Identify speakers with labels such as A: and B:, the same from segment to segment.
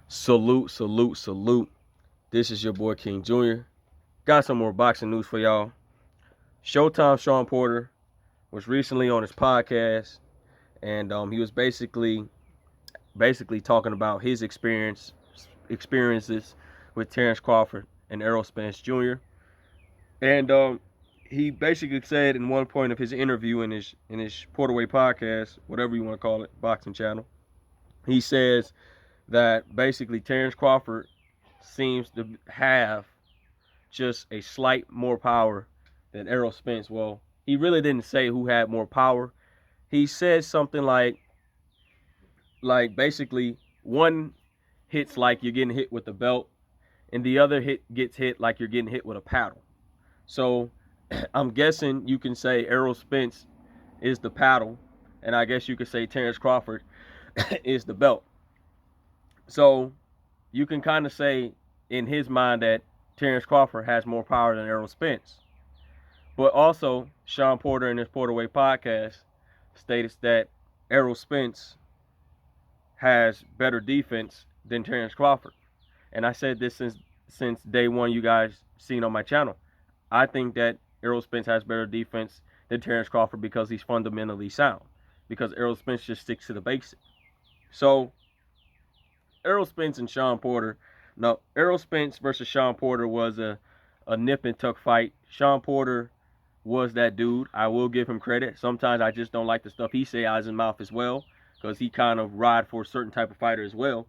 A: Salute, salute, salute. This is your boy King Jr. Got some more boxing news for y'all. Showtime Shawn Porter was recently on his podcast, and he was basically talking about his experiences with Terrence Crawford and Errol Spence Jr. And he basically said in one point of his interview in his Porterway podcast, whatever you want to call it, boxing channel, he says that basically Terrence Crawford seems to have just a slight more power than Errol Spence. Well, he really didn't say who had more power. He said something like basically one hits like you're getting hit with the belt, and the other gets hit like you're getting hit with a paddle. So I'm guessing you can say Errol Spence is the paddle, and I guess you could say Terrence Crawford is the belt. So you can kind of say in his mind that Terrence Crawford has more power than Errol Spence. But also, Shawn Porter in his Porterway podcast stated that Errol Spence has better defense than Terrence Crawford. And I said this since day one you guys seen on my channel. I think that Errol Spence has better defense than Terrence Crawford because he's fundamentally sound. Because Errol Spence just sticks to the basics. So, Errol Spence and Shawn Porter. No, Errol Spence versus Shawn Porter was a nip and tuck fight. Shawn Porter was that dude. I will give him credit. Sometimes I just don't like the stuff he say out of his mouth as well, because he kind of ride for a certain type of fighter as well.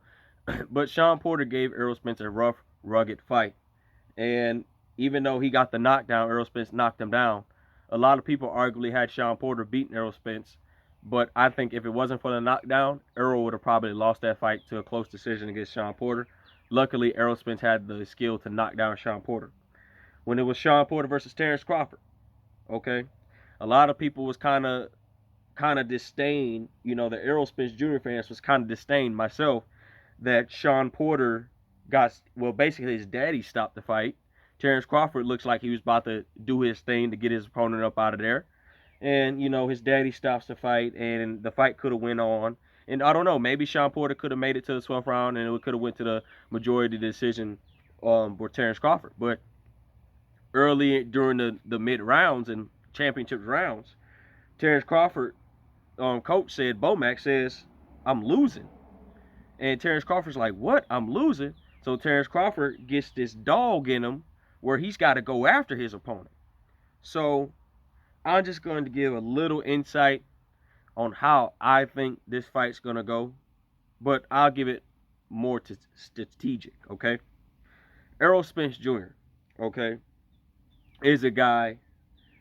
A: But Shawn Porter gave Errol Spence a rough, rugged fight. And even though he got the knockdown, Errol Spence knocked him down. A lot of people arguably had Shawn Porter beating Errol Spence. But I think if it wasn't for the knockdown, Errol would have probably lost that fight to a close decision against Shawn Porter. Luckily, Errol Spence had the skill to knock down Shawn Porter. When it was Shawn Porter versus Terrence Crawford, okay, a lot of people was kind of disdain, the Errol Spence Jr. fans was kind of disdain, myself, that Shawn Porter basically his daddy stopped the fight. Terrence Crawford looks like he was about to do his thing to get his opponent up out of there. And, his daddy stops the fight, and the fight could have went on. And I don't know, maybe Shawn Porter could have made it to the 12th round, and it could have went to the majority decision for Terrence Crawford. But early during the mid rounds and championship rounds, Terrence Crawford coach said, Bomac says, I'm losing. And Terrence Crawford's like, what? I'm losing? So Terrence Crawford gets this dog in him where he's got to go after his opponent. So I'm just going to give a little insight on how I think this fight's going to go, but I'll give it more to strategic, okay? Errol Spence Jr., okay, is a guy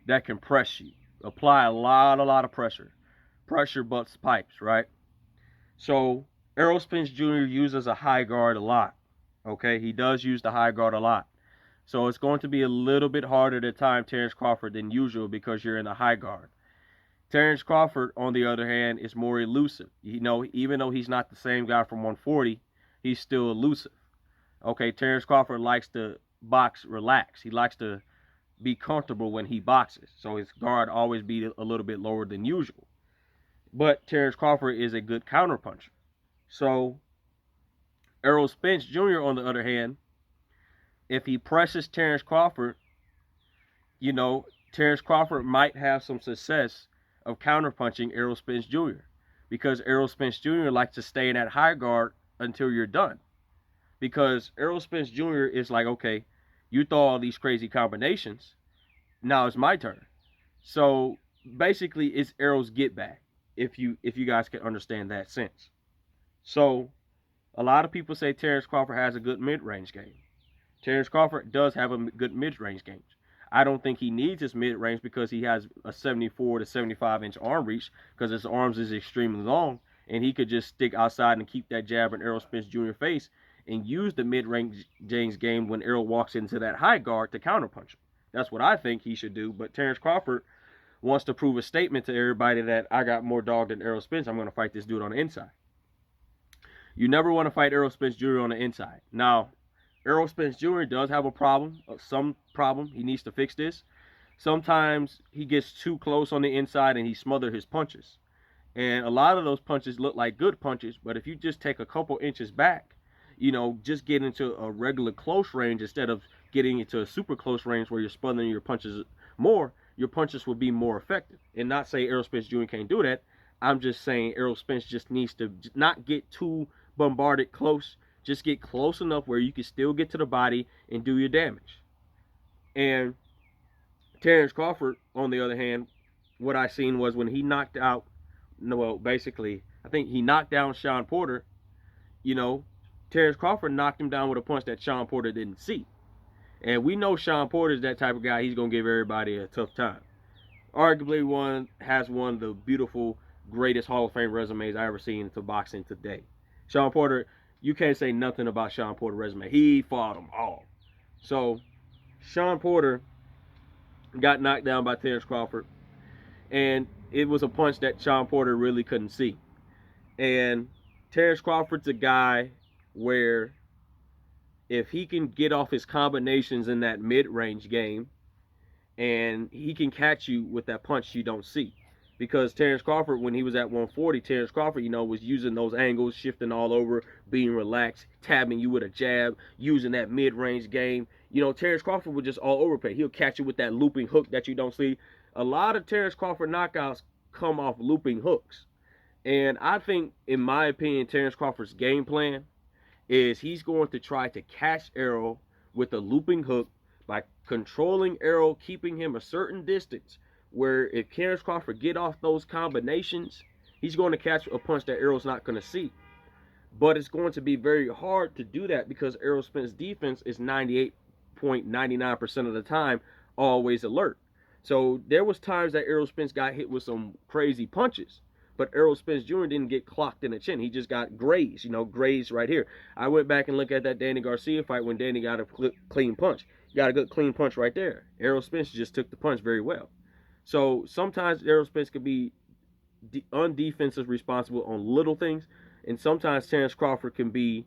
A: that can press you, apply a lot of pressure. Pressure butts pipes, right? So Errol Spence Jr. uses a high guard a lot, okay? He does use the high guard a lot. So it's going to be a little bit harder to time Terrence Crawford than usual because you're in the high guard. Terrence Crawford, on the other hand, is more elusive. Even though he's not the same guy from 140, he's still elusive. Okay, Terrence Crawford likes to box relax. He likes to be comfortable when he boxes. So his guard always be a little bit lower than usual. But Terrence Crawford is a good counterpuncher. So Errol Spence Jr., on the other hand, if he presses Terrence Crawford, Terrence Crawford might have some success of counterpunching Errol Spence Jr. because Errol Spence Jr. likes to stay in that high guard until you're done. Because Errol Spence Jr. is like, okay, you throw all these crazy combinations, now it's my turn. So basically, it's Errol's get back, if you guys can understand that sense. So a lot of people say Terrence Crawford has a good mid-range game. Terrence Crawford does have a good mid-range game. I don't think he needs his mid-range because he has a 74 to 75-inch arm reach because his arms is extremely long, and he could just stick outside and keep that jab in Errol Spence Jr. face and use the mid-range game when Errol walks into that high guard to counterpunch him. That's what I think he should do, but Terrence Crawford wants to prove a statement to everybody that I got more dog than Errol Spence. I'm going to fight this dude on the inside. You never want to fight Errol Spence Jr. on the inside. Now, Errol Spence Jr. does have a problem, some problem. He needs to fix this. Sometimes he gets too close on the inside and he smothers his punches. And a lot of those punches look like good punches, but if you just take a couple inches back, just get into a regular close range instead of getting into a super close range where you're smothering your punches more, your punches will be more effective. And not say Errol Spence Jr. can't do that. I'm just saying Errol Spence just needs to not get too bombarded close. Just get close enough where you can still get to the body and do your damage. And Terrence Crawford, on the other hand, what I seen was when he knocked out, well, basically, I think he knocked down Shawn Porter, Terrence Crawford knocked him down with a punch that Shawn Porter didn't see. And we know Shawn Porter is that type of guy. He's going to give everybody a tough time. Arguably has one of the beautiful, greatest Hall of Fame resumes I ever seen into boxing today. Shawn Porter, you can't say nothing about Shawn Porter's resume. He fought them all. So, Shawn Porter got knocked down by Terrence Crawford. And it was a punch that Shawn Porter really couldn't see. And Terrence Crawford's a guy where if he can get off his combinations in that mid-range game, and he can catch you with that punch you don't see. Because Terrence Crawford, when he was at 140, Terrence Crawford, was using those angles, shifting all over, being relaxed, tabbing you with a jab, using that mid-range game. Terrence Crawford was just all over the place. He'll catch you with that looping hook that you don't see. A lot of Terrence Crawford knockouts come off looping hooks. And I think, in my opinion, Terrence Crawford's game plan is he's going to try to catch Errol with a looping hook by controlling Errol, keeping him a certain distance, where if Terrence Crawford get off those combinations, he's going to catch a punch that Errol's not going to see. But it's going to be very hard to do that because Errol Spence's defense is 98.99% of the time always alert. So there was times that Errol Spence got hit with some crazy punches, but Errol Spence Jr. didn't get clocked in the chin. He just got grazed, grazed right here. I went back and looked at that Danny Garcia fight when Danny got a clean punch. He got a good clean punch right there. Errol Spence just took the punch very well. So sometimes Errol Spence could be undefensive responsible on little things, and sometimes Terrence Crawford can be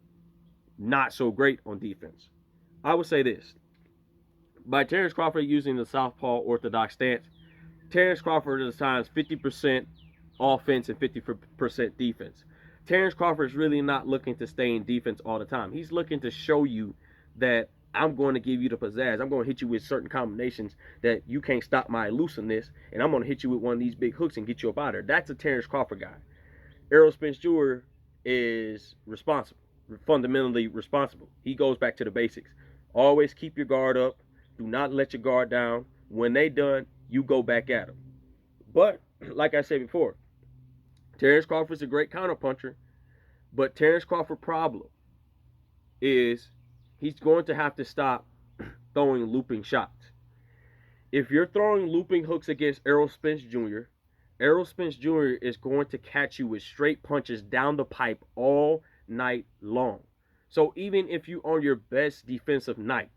A: not so great on defense. I would say this. By Terrence Crawford using the southpaw orthodox stance, Terrence Crawford is at times 50% offense and 50% defense. Terrence Crawford is really not looking to stay in defense all the time. He's looking to show you that I'm going to give you the pizzazz. I'm going to hit you with certain combinations that you can't stop my elusiveness, and I'm going to hit you with one of these big hooks and get you up out of there. That's a Terrence Crawford guy. Errol Spence Jr. is responsible, fundamentally responsible. He goes back to the basics. Always keep your guard up. Do not let your guard down. When they done, you go back at them. But, like I said before, Terrence Crawford's a great counterpuncher, but Terrence Crawford's problem is he's going to have to stop throwing looping shots. If you're throwing looping hooks against Errol Spence Jr., Errol Spence Jr. is going to catch you with straight punches down the pipe all night long. So even if you're on your best defensive night,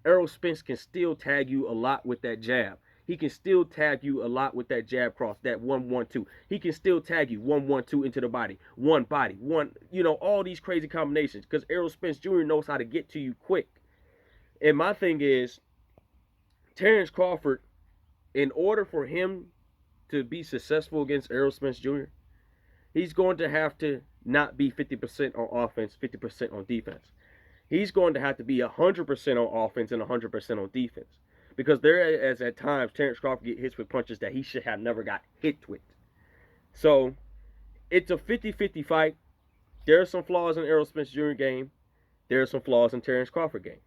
A: Errol Spence can still tag you a lot with that jab. He can still tag you a lot with that jab cross, that 1-1-2. He can still tag you 1-1-2 into the body, one, all these crazy combinations, because Errol Spence Jr. knows how to get to you quick. And my thing is, Terrence Crawford, in order for him to be successful against Errol Spence Jr., he's going to have to not be 50% on offense, 50% on defense. He's going to have to be 100% on offense and 100% on defense. Because there is at times Terrence Crawford get hit with punches that he should have never got hit with. So it's a 50-50 fight. There are some flaws in Errol Spence Jr. game. There are some flaws in Terrence Crawford game.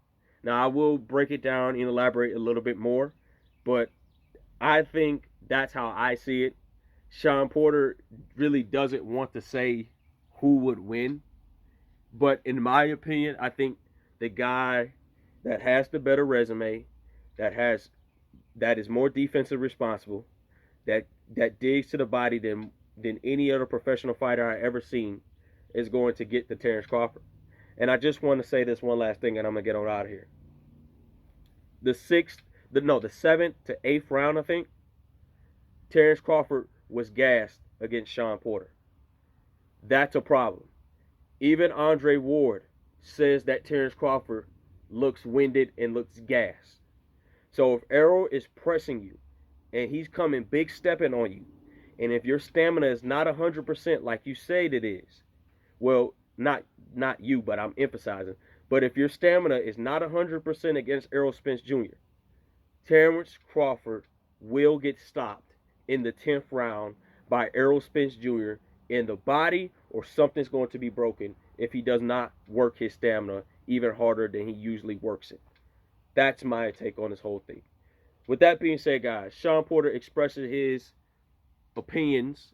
A: Now I will break it down and elaborate a little bit more, but I think that's how I see it. Shawn Porter really doesn't want to say who would win, but in my opinion, I think the guy that has the better resume, that is more defensive responsible, that digs to the body than any other professional fighter I ever seen, is going to get the Terrence Crawford. And I just want to say this one last thing, and I'm gonna get on out of here. The 7th to 8th round, I think, Terrence Crawford was gassed against Shawn Porter. That's a problem. Even Andre Ward says that Terrence Crawford looks winded and looks gassed. So if Errol is pressing you and he's coming big stepping on you, and if your stamina is not 100% like you say it is, well, not not you, but I'm emphasizing. But if your stamina is not 100% against Errol Spence Jr., Terrence Crawford will get stopped in the 10th round by Errol Spence Jr. in the body, or something's going to be broken if he does not work his stamina even harder than he usually works it. That's my take on this whole thing. With that being said, guys, Shawn Porter expresses his opinions.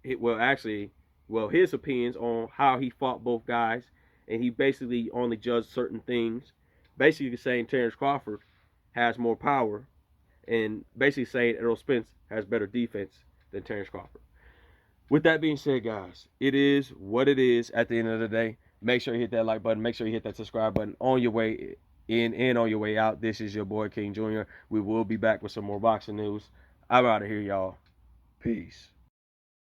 A: His opinions on how he fought both guys, and he basically only judged certain things. Basically saying Terrence Crawford has more power, and basically saying Errol Spence has better defense than Terrence Crawford. With that being said, guys, it is what it is at the end of the day. Make sure you hit that like button. Make sure you hit that subscribe button on your way in and on your way out. This is your boy, King Jr. We will be back with some more boxing news. I'm out of here, y'all. Peace.